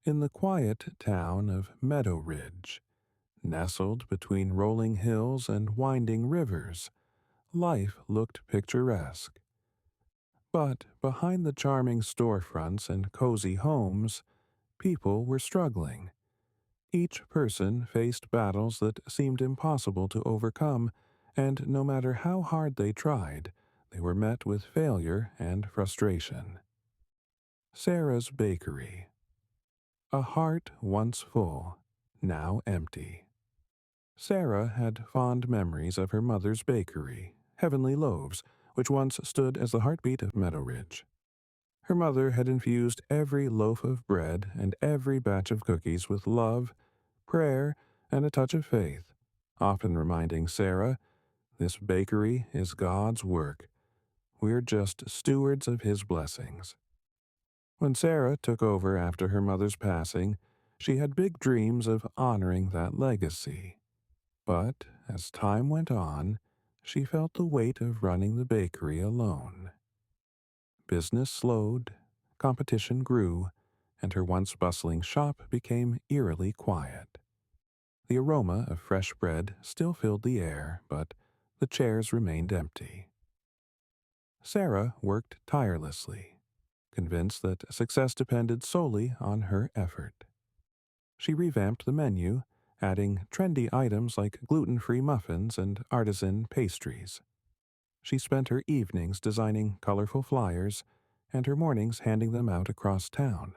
In the quiet town of Meadow Ridge, nestled between rolling hills and winding rivers, life looked picturesque. But behind the charming storefronts and cozy homes, people were struggling. Each person faced battles that seemed impossible to overcome, and no matter how hard they tried, they were met with failure and frustration. Sarah's Bakery. A heart once full, now empty. Sarah had fond memories of her mother's bakery, Heavenly Loaves, which once stood as the heartbeat of Meadow Ridge. Her mother had infused every loaf of bread and every batch of cookies with love, prayer, and a touch of faith, often reminding Sarah, "This bakery is God's work. We're just stewards of His blessings." When Sarah took over after her mother's passing, she had big dreams of honoring that legacy. But as time went on, she felt the weight of running the bakery alone. Business slowed, competition grew, and her once bustling shop became eerily quiet. The aroma of fresh bread still filled the air, but the chairs remained empty. Sarah worked tirelessly, convinced that success depended solely on her effort. She revamped the menu, adding trendy items like gluten-free muffins and artisan pastries. She spent her evenings designing colorful flyers and her mornings handing them out across town.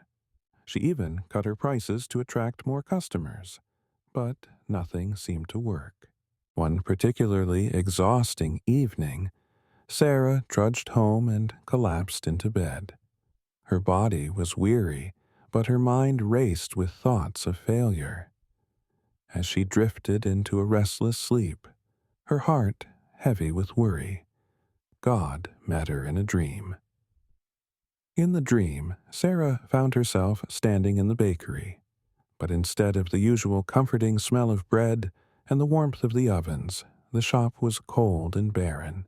She even cut her prices to attract more customers, but nothing seemed to work. One particularly exhausting evening, Sarah trudged home and collapsed into bed. Her body was weary, but her mind raced with thoughts of failure. As she drifted into a restless sleep, her heart heavy with worry, God met her in a dream. In the dream, Sarah found herself standing in the bakery, but instead of the usual comforting smell of bread and the warmth of the ovens, the shop was cold and barren.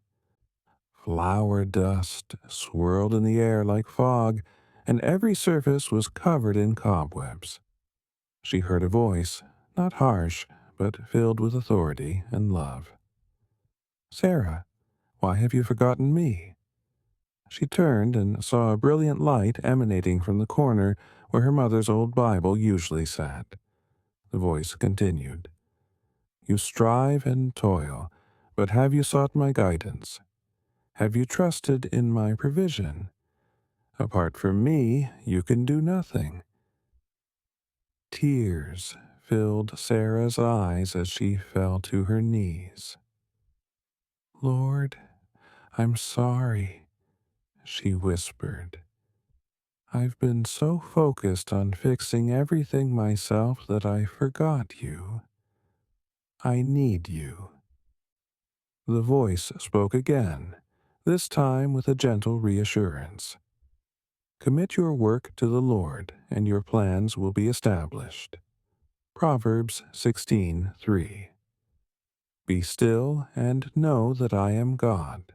Flour dust swirled in the air like fog, and every surface was covered in cobwebs. She heard a voice, not harsh, but filled with authority and love. "Sarah, why have you forgotten me?" She turned and saw a brilliant light emanating from the corner where her mother's old Bible usually sat. The voice continued, "You strive and toil, but have you sought my guidance? Have you trusted in my provision? Apart from me, you can do nothing." Tears filled Sarah's eyes as she fell to her knees. "Lord, I'm sorry," she whispered. "I've been so focused on fixing everything myself that I forgot you. I need you." The voice spoke again, this time with a gentle reassurance. "Commit your work to the Lord, and your plans will be established." Proverbs 16:3. "Be still and know that I am God."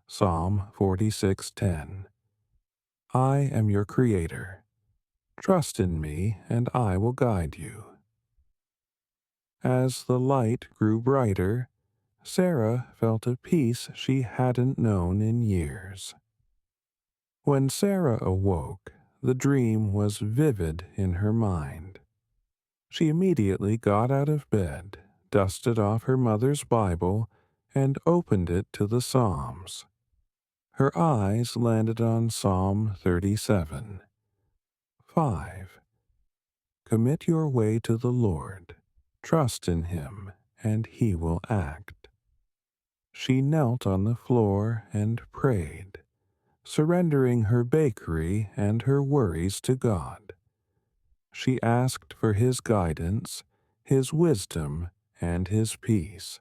Psalm 46:10. "I am your Creator. Trust in me, and I will guide you." As the light grew brighter, Sarah felt a peace she hadn't known in years. When Sarah awoke, the dream was vivid in her mind. She immediately got out of bed, dusted off her mother's Bible, and opened it to the Psalms. Her eyes landed on Psalm 37. 5. Commit your way to the Lord. Trust in Him, and He will act. She knelt on the floor and prayed, surrendering her bakery and her worries to God. She asked for His guidance, His wisdom, and His peace.